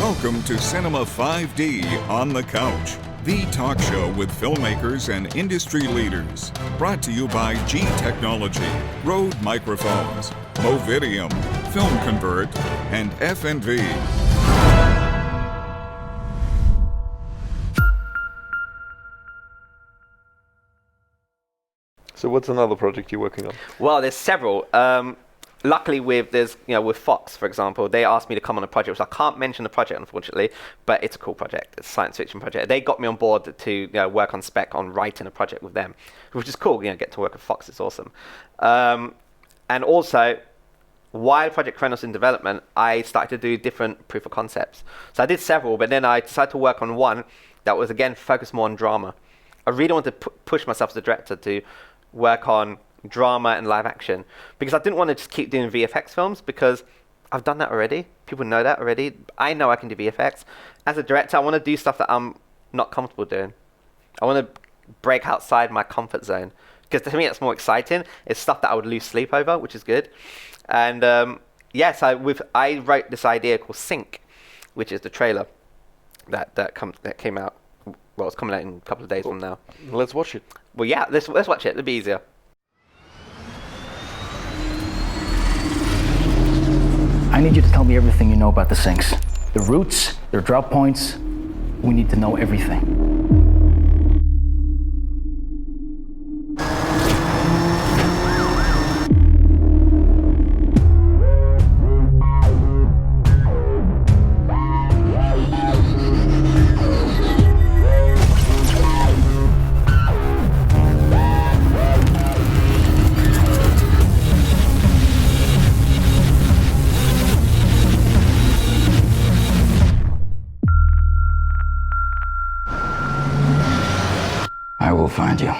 Welcome to Cinema 5D on the Couch, the talk show with filmmakers and industry leaders. Brought to you by G Technology, Rode Microphones, Movidium, Film Convert, and FNV. So what's another project you're working on? Well, there's several. Luckily, with Fox, for example, they asked me to come on a project, which I can't mention the project, unfortunately, but it's a cool project. It's a science fiction project. They got me on board to work on spec on writing a project with them, which is cool. Get to work with Fox. It's awesome. And also, while Project Kronos is in development, I started to do different proof of concepts. So I did several, but then I decided to work on one that was, again, focused more on drama. I really wanted to push myself as a director to work on drama and live action, because I didn't want to just keep doing VFX films, because I've done that already. People know that already. I know I can do VFX. As a director, I want to do stuff that I'm not comfortable doing. I want to break outside my comfort zone, because to me that's more exciting. It's stuff that I would lose sleep over, which is good. And I wrote this idea called Sync, which is the trailer that came out. Well, it's coming out in a couple of days from now. Let's watch it. Well, yeah, let's watch it. It'll be easier. I need you to tell me everything you know about the sinks. The routes, their drop points. We need to know everything. I will find you.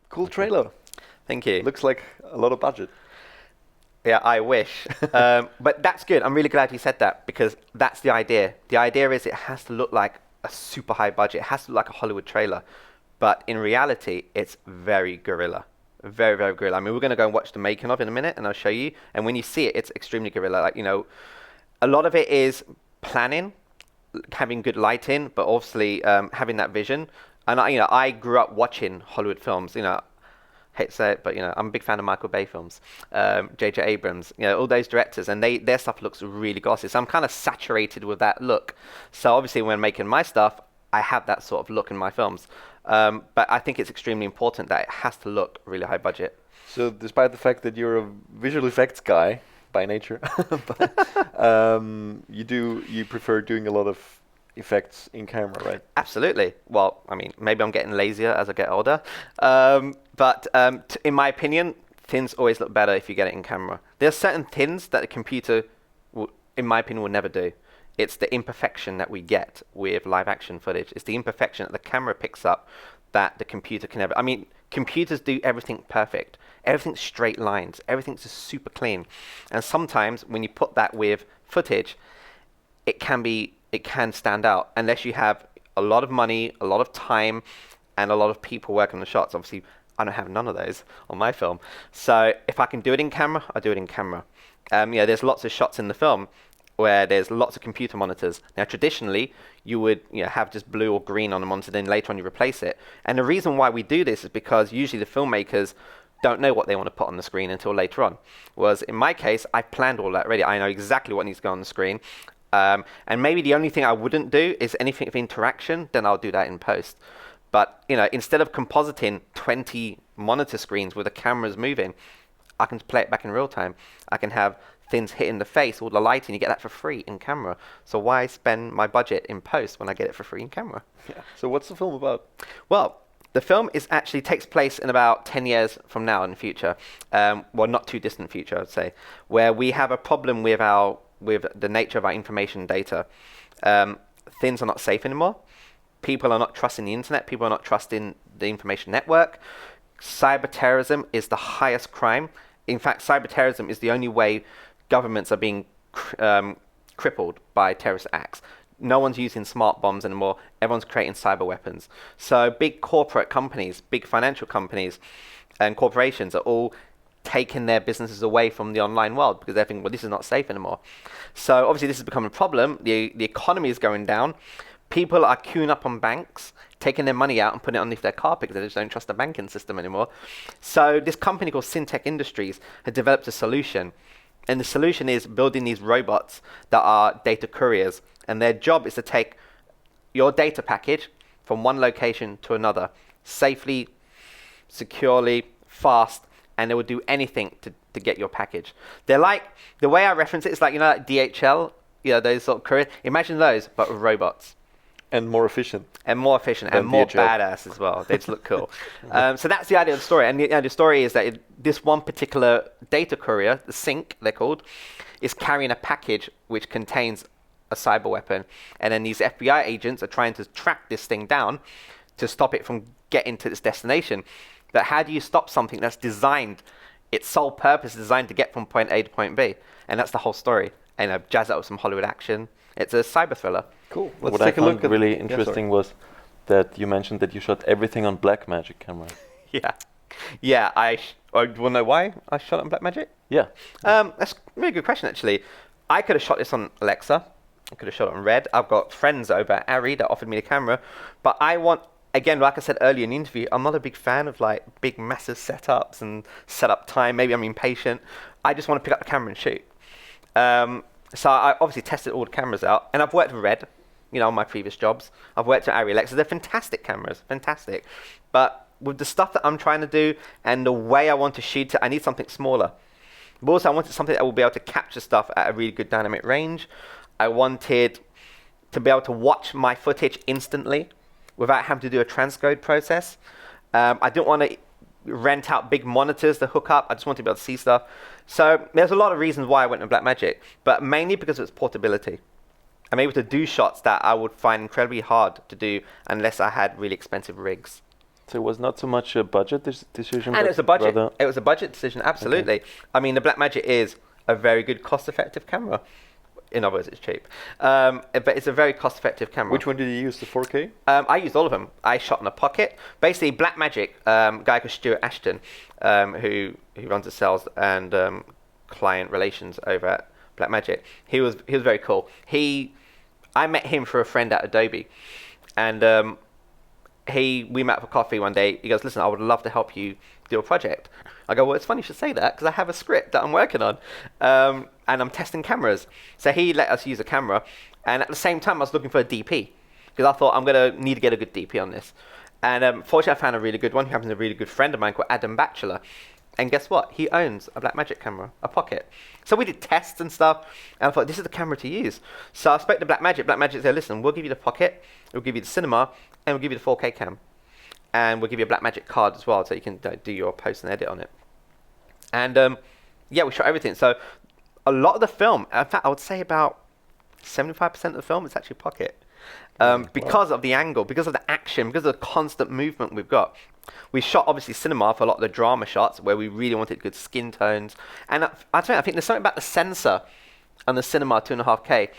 Cool trailer. Thank you. Looks like a lot of budget. Yeah, I wish. But that's good. I'm really glad you said that, because that's the idea. The idea is it has to look like a super high budget. It has to look like a Hollywood trailer. But in reality, it's very guerrilla. Very, very guerrilla. I mean, we're going to go and watch the making of in a minute, and I'll show you. And when you see it, it's extremely guerrilla. A lot of it is planning, having good lighting, but obviously having that vision. And I grew up watching Hollywood films. Hate to say it, but I'm a big fan of Michael Bay films, J.J. Abrams. All those directors, and their stuff looks really glossy. So I'm kind of saturated with that look. So obviously, when making my stuff, I have that sort of look in my films. But I think it's extremely important that it has to look really high budget. So despite the fact that you're a visual effects guy by nature, you prefer doing a lot of effects in camera, right? Absolutely. Well, I mean, maybe I'm getting lazier as I get older. But in my opinion, things always look better if you get it in camera. There are certain things that the computer, in my opinion, will never do. It's the imperfection that we get with live action footage. It's the imperfection that the camera picks up that the computer can never. I mean, computers do everything perfect. Everything's straight lines. Everything's just super clean. And sometimes when you put that with footage, it can stand out unless you have a lot of money, a lot of time, and a lot of people working on the shots. Obviously, I don't have none of those on my film. So if I can do it in camera, I do it in camera. There's lots of shots in the film where there's lots of computer monitors. Now, traditionally, you would have just blue or green on the monitor, then later on you replace it. And the reason why we do this is because usually the filmmakers don't know what they want to put on the screen until later on. Whereas in my case, I planned all that already. I know exactly what needs to go on the screen. And maybe the only thing I wouldn't do is anything of interaction, then I'll do that in post. But instead of compositing 20 monitor screens with the cameras moving, I can play it back in real time. I can have things hitting the face, all the lighting, you get that for free in camera. So why spend my budget in post when I get it for free in camera? Yeah. So what's the film about? Well, the film takes place in about 10 years from now in the future. Not too distant future, I'd say, where we have a problem with the nature of our information data. Things are not safe anymore. People are not trusting the internet. People are not trusting the information network. Cyber terrorism is the highest crime. In fact, cyber terrorism is the only way governments are being crippled by terrorist acts. no one's using smart bombs anymore. Everyone's creating cyber weapons. So big corporate companies, big financial companies and corporations are all taking their businesses away from the online world because they're thinking, well, this is not safe anymore. So obviously this has become a problem. The economy is going down. People are queuing up on banks, taking their money out and putting it underneath their carpet because they just don't trust the banking system anymore. So this company called Syntech Industries had developed a solution. And the solution is building these robots that are data couriers. And their job is to take your data package from one location to another safely, securely, fast, and they will do anything to get your package. They're like, the way I reference it is like, like DHL, those sort of couriers. Imagine those, but with robots. And more efficient. And more efficient and more DHL. Badass as well. They just look cool. So that's the idea of the story. And the story is that this one particular data courier, the Sync they're called, is carrying a package which contains a cyber weapon. And then these FBI agents are trying to track this thing down to stop it from getting to its destination. But how do you stop something that's designed, its sole purpose is designed to get from point A to point B? And that's the whole story. And jazz up with some Hollywood action. It's a cyber thriller. Cool. What I found really interesting was that you mentioned that you shot everything on Blackmagic camera. Yeah. I want to know why I shot it on Blackmagic? Yeah. That's a really good question, actually. I could have shot this on Alexa. I could have shot it on Red. I've got friends over at Arri that offered me the camera. But I want, again, like I said earlier in the interview, I'm not a big fan of like big, massive setups and setup time. Maybe I'm impatient. I just want to pick up the camera and shoot. So I obviously tested all the cameras out, and I've worked with Red, on my previous jobs. I've worked with Arri Alexa. They're fantastic cameras, fantastic. But with the stuff that I'm trying to do and the way I want to shoot it, I need something smaller. But also I wanted something that will be able to capture stuff at a really good dynamic range. I wanted to be able to watch my footage instantly without having to do a transcode process. I didn't want to rent out big monitors to hook up. I just wanted to be able to see stuff. So there's a lot of reasons why I went with Blackmagic, but mainly because of its portability. I'm able to do shots that I would find incredibly hard to do unless I had really expensive rigs. So it was not so much a budget decision, and it was a budget. Rather... It was a budget decision, absolutely. Okay. I mean, the Blackmagic is a very good cost-effective camera. In other words, it's cheap. But it's a very cost-effective camera. Which one did you use, the 4K? I used all of them. I shot in a pocket. Basically, Blackmagic, a guy called Stuart Ashton, who runs the sales and client relations over at Blackmagic, he was very cool. I met him through a friend at Adobe, and we met for coffee one day. He goes, listen, I would love to help you do a project. I go, well, it's funny you should say that because I have a script that I'm working on, and I'm testing cameras. So he let us use a camera, and at the same time I was looking for a DP because I thought I'm going to need to get a good DP on this. And fortunately I found a really good one who happens to be a really good friend of mine called Adam Batchelor. And guess what? He owns a Blackmagic camera, a pocket. So we did tests and stuff, and I thought, this is the camera to use. So I spoke to Blackmagic. Blackmagic said, listen, we'll give you the pocket, we'll give you the cinema, and we'll give you the 4K cam. And we'll give you a Blackmagic card as well, so you can do your post and edit on it. And yeah, we shot everything. So a lot of the film, in fact, I would say about 75% of the film is actually pocket. Because of the angle, because of the action, because of the constant movement we've got. We shot obviously cinema for a lot of the drama shots where we really wanted good skin tones. And I think there's something about the sensor on the cinema 2.5K.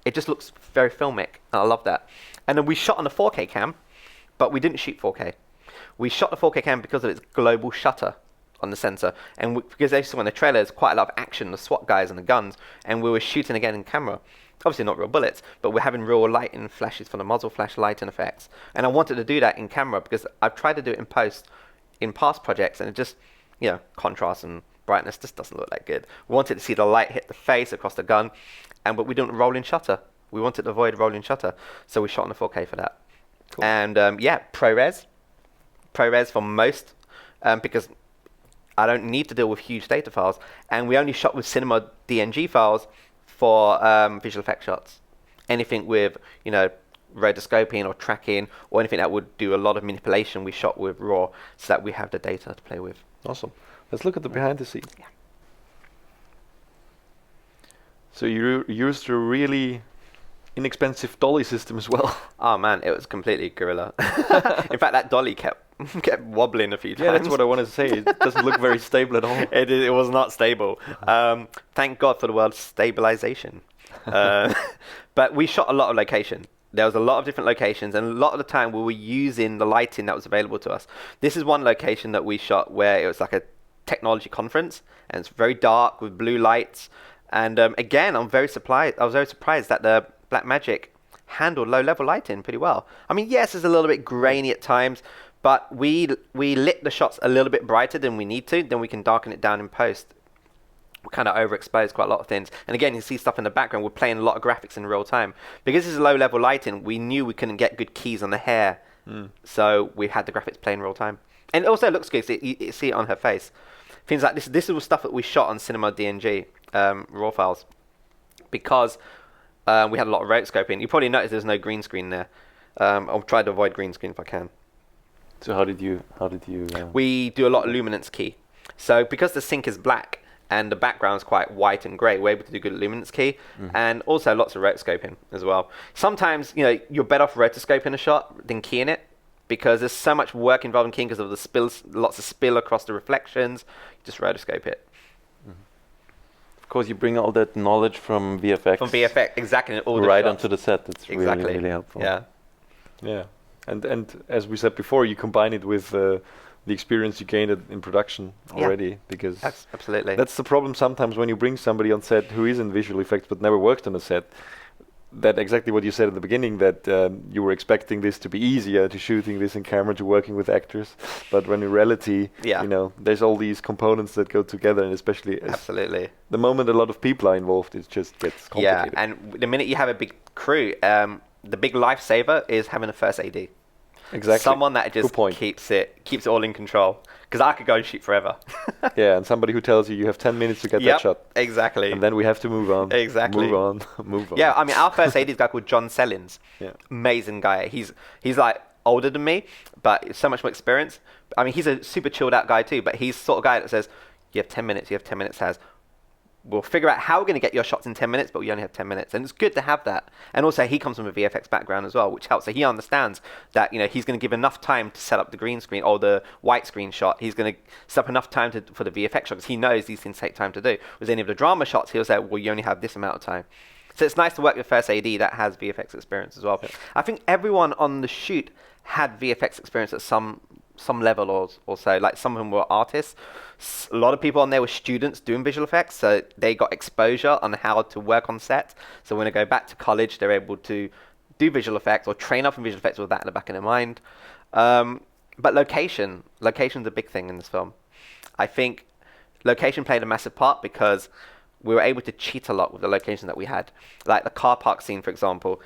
It just looks very filmic, and I love that. And then we shot on a 4K cam, but we didn't shoot 4K. We shot the 4K cam because of its global shutter on the sensor, and because they saw in the trailer there's quite a lot of action, the SWAT guys and the guns, and we were shooting again in camera. Obviously not real bullets, but we're having real lighting flashes from the muzzle flash lighting effects. And I wanted to do that in camera because I've tried to do it in post in past projects, and it just, contrast and brightness just doesn't look that good. We wanted to see the light hit the face across the gun, but we didn't roll in shutter. We wanted to avoid rolling shutter, so we shot on the 4K for that. Cool. And ProRes for most, because I don't need to deal with huge data files, and we only shot with cinema DNG files for visual effect shots. Anything with, rotoscoping or tracking or anything that would do a lot of manipulation, we shot with RAW so that we have the data to play with. Awesome. Let's look at the behind the scenes. Yeah. So you used a really inexpensive dolly system as well. Oh man, it was completely guerrilla. In fact, that dolly kept wobbling a few times. Yeah, that's what I wanted to say. It doesn't look very stable at all. It was not stable. Thank God for the word stabilization. But But we shot a lot of location. There was a lot of different locations, and a lot of the time we were using the lighting that was available to us. This is one location that we shot where it was like a technology conference, and it's very dark with blue lights. And again, I was very surprised that the Blackmagic handled low-level lighting pretty well. I mean, yes, it's a little bit grainy at times, but we lit the shots a little bit brighter than we need to. Then we can darken it down in post. We kind of overexposed quite a lot of things. And again, you see stuff in the background. We're playing a lot of graphics in real time. Because this is low-level lighting, we knew we couldn't get good keys on the hair. So we had the graphics play in real time. And it also looks good. So you see it on her face. Things like this. This is all stuff that we shot on Cinema DNG, raw files. Because we had a lot of rotoscoping. You probably noticed there's no green screen there. I'll try to avoid green screen if I can. So how did you? We do a lot of luminance key. So because the sync is black and the background is quite white and grey, we're able to do good luminance key, and also lots of rotoscoping as well. Sometimes you're better off rotoscoping a shot than keying it, because there's so much work involved in keying because of the spills, lots of spill across the reflections. You just rotoscope it. Of course, you bring all that knowledge from VFX. From VFX, exactly. And all the right shots. onto the set. That's Exactly. really, really helpful. Yeah. Yeah, and as we said before, you combine it with the experience you gained in production already, because Absolutely. that's the problem sometimes when you bring somebody on set who is in visual effects but never worked on a set. That exactly what you said at the beginning, that you were expecting this to be easier, to shooting this in camera, to working with actors, but when in reality, there's all these components that go together, and especially Absolutely. the moment a lot of people are involved, it just gets complicated. Yeah, and the minute you have a big crew, the big lifesaver is having a first AD. Exactly. Someone that just keeps it all in control. Because I could go and shoot forever. Yeah, and somebody who tells you have 10 minutes to get that shot. Exactly. And then we have to move on. Exactly. Move on. Move on. Yeah, I mean, our first AD is a guy called John Sellins. Yeah. Amazing guy. He's like older than me, but so much more experience. I mean, he's a super chilled out guy too, but he's the sort of guy that says, you have 10 minutes, Haz. We'll figure out how we're going to get your shots in 10 minutes, but we only have 10 minutes. And it's good to have that. And also, he comes from a VFX background as well, which helps. So he understands that, he's going to give enough time to set up the green screen or the white screen shot. He's going to set up enough time for the VFX shot, because he knows these things take time to do. With any of the drama shots, he'll say, well, you only have this amount of time. So it's nice to work with first AD that has VFX experience as well. Yeah. I think everyone on the shoot had VFX experience at some level or so. Like, some of them were artists. A lot of people on there were students doing visual effects, so they got exposure on how to work on set. So when they go back to college, they're able to do visual effects or train up in visual effects with that in the back of their mind. But location's a big thing in this film. I think location played a massive part because we were able to cheat a lot with the location that we had. Like the car park scene, for example,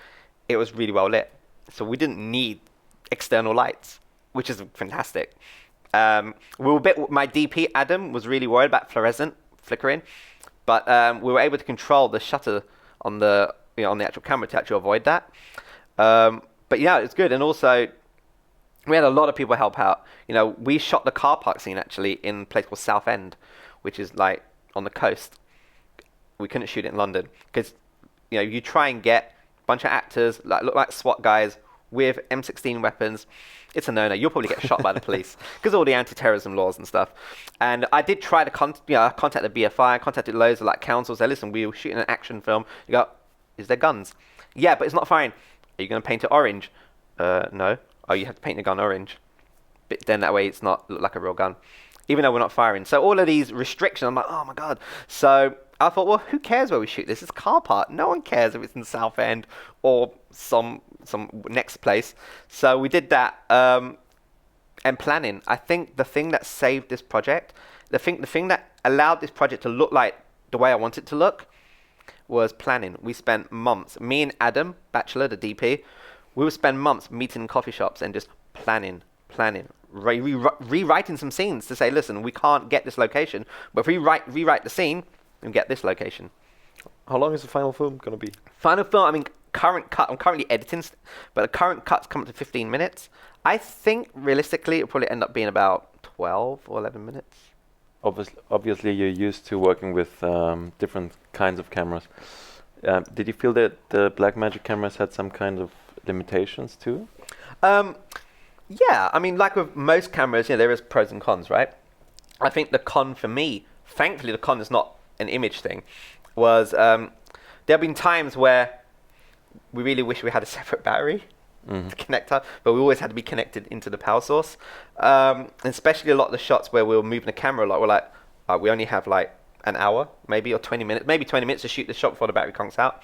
it was really well lit. So we didn't need external lights, which is fantastic. My DP, Adam, was really worried about fluorescent flickering, but we were able to control the shutter on the actual camera to actually avoid that. But yeah, it's good. And also, we had a lot of people help out. We shot the car park scene actually in a place called Southend, which is like on the coast. We couldn't shoot it in London because you try and get a bunch of actors look like SWAT guys with M16 weapons. It's a no-no. You'll probably get shot by the police because of all the anti-terrorism laws and stuff. And I did try to contact the BFI. I contacted loads of councils. Say, listen, we were shooting an action film. You go, is there guns? Yeah, but it's not firing. Are you going to paint it orange? No. Oh, you have to paint the gun orange. But then that way it's not look like a real gun, even though we're not firing. So all of these restrictions, I'm like, oh my god. So I thought, well, who cares where we shoot this? It's a car park. No one cares if it's in Southend or some next place. So we did that. And planning. I think the thing that saved this project, the thing that allowed this project to look like the way I want it to look, was planning. We spent months. Me and Adam, Bachelor, the DP, we would spend months meeting in coffee shops and just planning, rewriting some scenes to say, listen, we can't get this location, but if we rewrite the scene, we can get this location. How long is the final film going to be? Final film, I mean, current cut, I'm currently editing, but the current cut's come up to 15 minutes. I think, realistically, it'll probably end up being about 12 or 11 minutes. Obviously, you're used to working with different kinds of cameras. Did you feel that the Blackmagic cameras had some kind of limitations too? Yeah, I mean, like with most cameras, there is pros and cons, right? I think the con for me, thankfully the con is not an image thing, was there have been times where we really wish we had a separate battery to connect up, but we always had to be connected into the power source. And especially a lot of the shots where we were moving the camera a lot, we're like, we only have like an hour, maybe, or 20 minutes, maybe 20 minutes to shoot the shot before the battery conks out.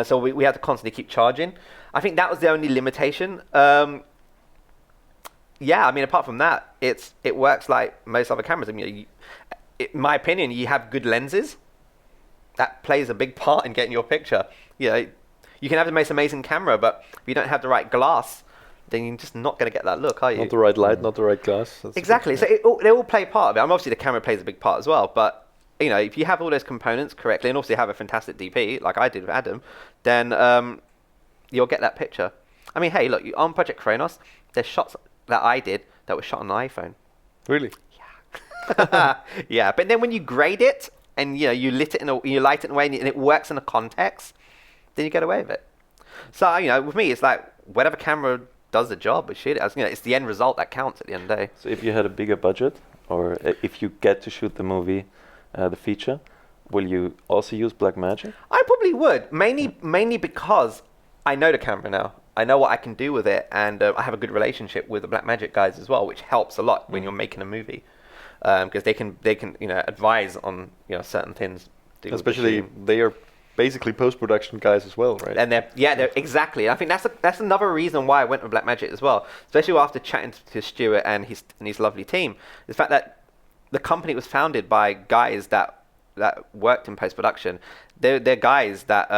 So we had to constantly keep charging. I think that was the only limitation. Yeah, I mean, apart from that, it works like most other cameras. I mean, in my opinion, you have good lenses. That plays a big part in getting your picture. You know, you can have the most amazing camera, but if you don't have the right glass, then you're just not going to get that look, are you? Not the right light, not the right glass. That's Exactly. So they all play part of it. I mean, obviously, the camera plays a big part as well. But you know, if you have all those components correctly, and also have a fantastic DP like I did with Adam, then you'll get that picture. I mean, hey, look, on Project Kronos, there's shots that I did that were shot on an iPhone. Really? Yeah, but then when you grade it and you know you light it in a way and it works in a context, then you get away with it. So you know, with me, it's like whatever camera does the job, but shit, you know, it's the end result that counts at the end of the day. So if you had a bigger budget, or if you get to shoot the movie, the feature, will you also use Blackmagic? I probably would, mainly because I know the camera now. I know what I can do with it, and I have a good relationship with the Blackmagic guys as well, which helps a lot when you're making a movie, because they can you know advise on you know certain things. Especially they are basically post-production guys as well, right? And they're exactly. I think that's another reason why I went with Blackmagic as well, especially after chatting to Stuart and his lovely team. The fact that the company was founded by guys that worked in post-production. They're guys that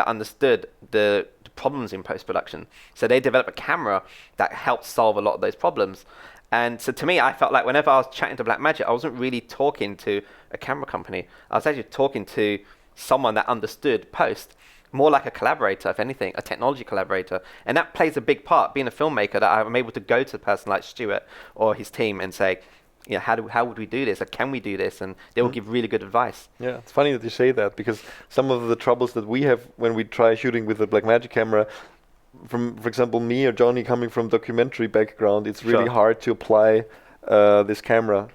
understood the problems in post-production. So they developed a camera that helped solve a lot of those problems. And so to me, I felt like whenever I was chatting to Blackmagic, I wasn't really talking to a camera company. I was actually talking to someone that understood post, more like a collaborator, if anything, a technology collaborator. And that plays a big part, being a filmmaker, that I'm able to go to a person like Stuart or his team and say, you know, how would we do this, or can we do this? And they will give really good advice. Yeah, it's funny that you say that, because some of the troubles that we have when we try shooting with the Blackmagic camera, for example, me or Johnny coming from documentary background, it's really hard to apply this camera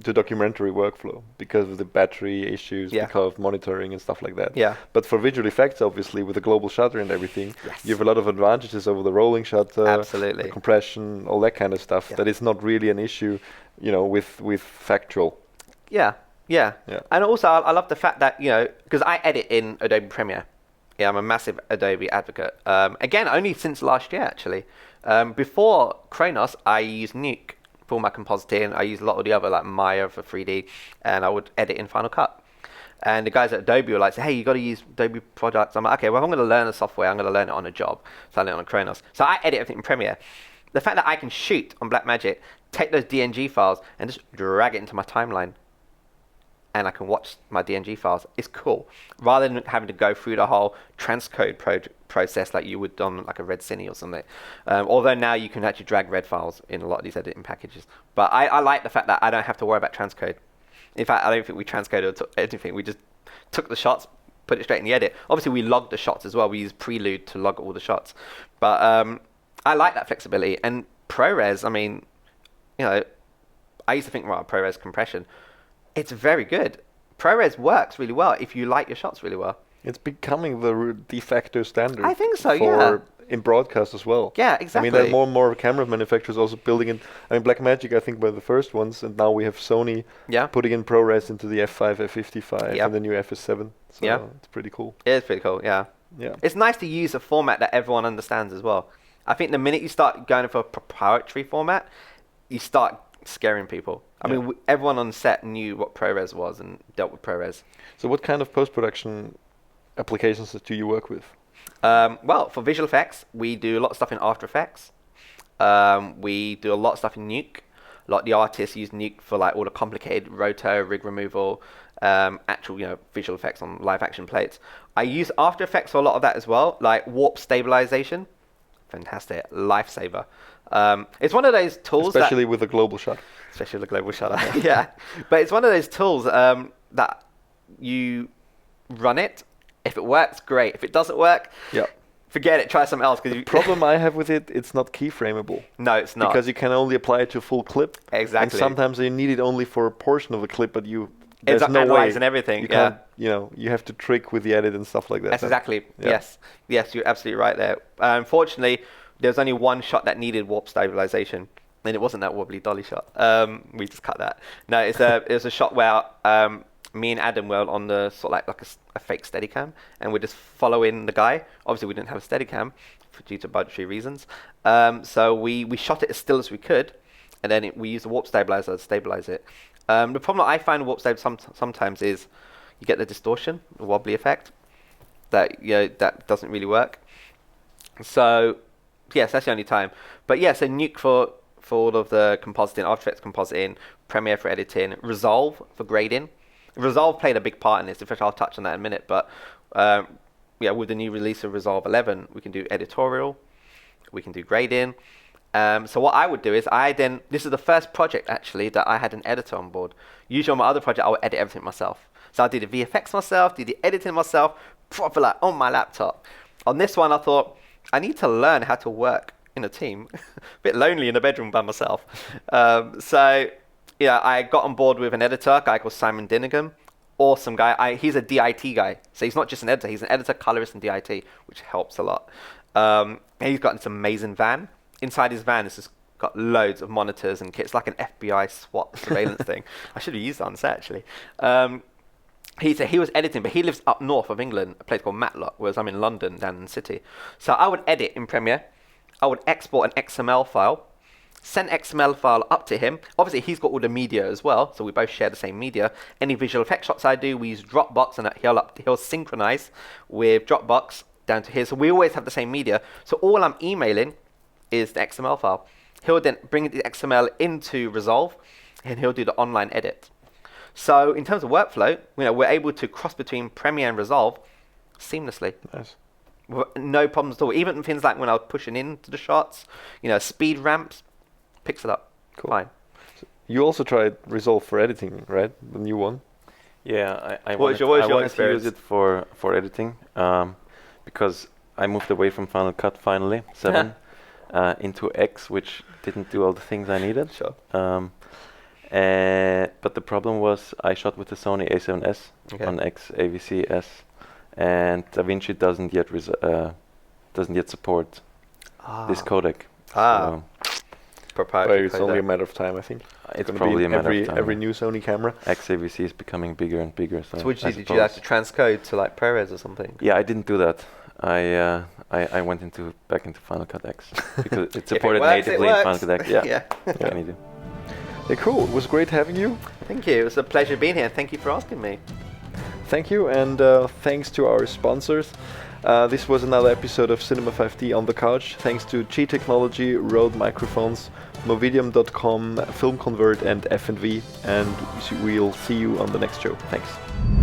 to documentary workflow because of the battery issues, because of monitoring and stuff like that. Yeah. But for visual effects, obviously, with the global shutter and everything, you have a lot of advantages over the rolling shutter, Absolutely. the compression, all that kind of stuff. That is not really an issue, you know, with factual. Yeah. And also, I love the fact that, you know, because I edit in Adobe Premiere. Yeah, I'm a massive Adobe advocate. Again, only since last year, actually. Before Kronos, I used Nuke for my compositing. I used a lot of the other, like Maya for 3D, and I would edit in Final Cut. And the guys at Adobe were like, hey, you got to use Adobe products. I'm like, okay, well, if I'm going to learn the software, I'm going to learn it on a job. So I learned it on Kronos. So I edit everything in Premiere. The fact that I can shoot on Blackmagic, take those DNG files, and just drag it into my timeline, and I can watch my DNG files, is cool. Rather than having to go through the whole transcode process like you would on like a Red Cine or something. Although now you can actually drag red files in a lot of these editing packages. But I like the fact that I don't have to worry about transcode. In fact, I don't think we transcoded anything. We just took the shots, put it straight in the edit. Obviously, we logged the shots as well. We use Prelude to log all the shots. But I like that flexibility. And ProRes, I mean, you know, I used to think, well, ProRes compression. It's very good. ProRes works really well if you light your shots really well. It's becoming the de facto standard. I think so, for in broadcast as well. Yeah, exactly. I mean, there are more and more camera manufacturers also building in. I mean, Blackmagic, I think, were the first ones, and now we have Sony putting in ProRes into the F5, F55, and the new FS7. So it's pretty cool. It is pretty cool, yeah. It's nice to use a format that everyone understands as well. I think the minute you start going for a proprietary format, you start scaring people. I mean, everyone on set knew what ProRes was and dealt with ProRes. So what kind of post-production applications do you work with? Well, for visual effects, we do a lot of stuff in After Effects. We do a lot of stuff in Nuke. A lot of the artists use Nuke for like all the complicated roto, rig removal, actual, you know, visual effects on live action plates. I use After Effects for a lot of that as well, like warp stabilization. Fantastic, lifesaver. It's one of those tools, especially with the global shutter. Especially with the global shutter, yeah. But it's one of those tools that you run it. If it works, great. If it doesn't work, forget it. Try something else. The problem I have with it, it's not keyframeable. No, it's not. Because you can only apply it to full clip. Exactly. And sometimes you need it only for a portion of the clip, but you there's It's no way analyzing everything. you Yeah. can't, you have to trick with the edit and stuff like that. That's exactly. Yeah. Yes, you're absolutely right there. Unfortunately, there's only one shot that needed warp stabilization, and it wasn't that wobbly dolly shot. We just cut that. No, it was a shot where me and Adam were on the sort of like a fake Steadicam, and we're just following the guy. Obviously, we didn't have a Steadicam due to budgetary reasons, so we shot it as still as we could, and then we used the warp stabilizer to stabilize it. The problem that I find with warp stabilizer sometimes is you get the distortion, the wobbly effect, that that doesn't really work. So yes, that's the only time. But yeah, so Nuke for all of the compositing, After Effects compositing, Premiere for editing, Resolve for grading. Resolve played a big part in this. In fact, I'll touch on that in a minute. But with the new release of Resolve 11, we can do editorial, we can do grading. So what I would do is this is the first project actually that I had an editor on board. Usually on my other project, I would edit everything myself. So I did the VFX myself, did the editing myself, proper like on my laptop. On this one, I thought, I need to learn how to work in a team. A bit lonely in a bedroom by myself. I got on board with an editor, a guy called Simon Dinnigan. Awesome guy. He's a DIT guy. So he's not just an editor, he's an editor, colorist, and DIT, which helps a lot. He's got this amazing van. Inside his van, it's just got loads of monitors and kits, like an FBI SWAT surveillance thing. I should have used that on set, actually. He was editing, but he lives up north of England, a place called Matlock, whereas I'm in London, down in the city. So I would edit in Premiere. I would export an XML file, send XML file up to him. Obviously, he's got all the media as well, so we both share the same media. Any visual effects shots I do, we use Dropbox, and he'll synchronize with Dropbox down to his. So we always have the same media. So all I'm emailing is the XML file. He'll then bring the XML into Resolve, and he'll do the online edit. So in terms of workflow, we're able to cross between Premiere and Resolve seamlessly. Nice. No problems at all. Even things like when I was pushing into the shots, speed ramps, picks it up. Cool. Fine. So you also tried Resolve for editing, right? The new one. Yeah, I What was wanted your to experience? use it for editing because I moved away from Final Cut finally, 7, into X, which didn't do all the things I needed. Sure. But the problem was I shot with the Sony A7S on X AVC-S, and DaVinci doesn't yet support this codec. So Proprietary It's only a matter of time, I think. it's Gonna probably be a matter of time. every new Sony camera. XAVC is becoming bigger and bigger. So what I did you have to transcode to like ProRes or something? Yeah, I didn't do that. I went back into Final Cut X because it supported natively in Final Cut X. Yeah. What can you do? Yeah, cool. It was great having you. Thank you. It was a pleasure being here. Thank you for asking me. Thank you, and thanks to our sponsors. This was another episode of Cinema 5D on the Couch. Thanks to G Technology, Rode Microphones, Movidium.com, Film Convert, and F&V. And we'll see you on the next show. Thanks.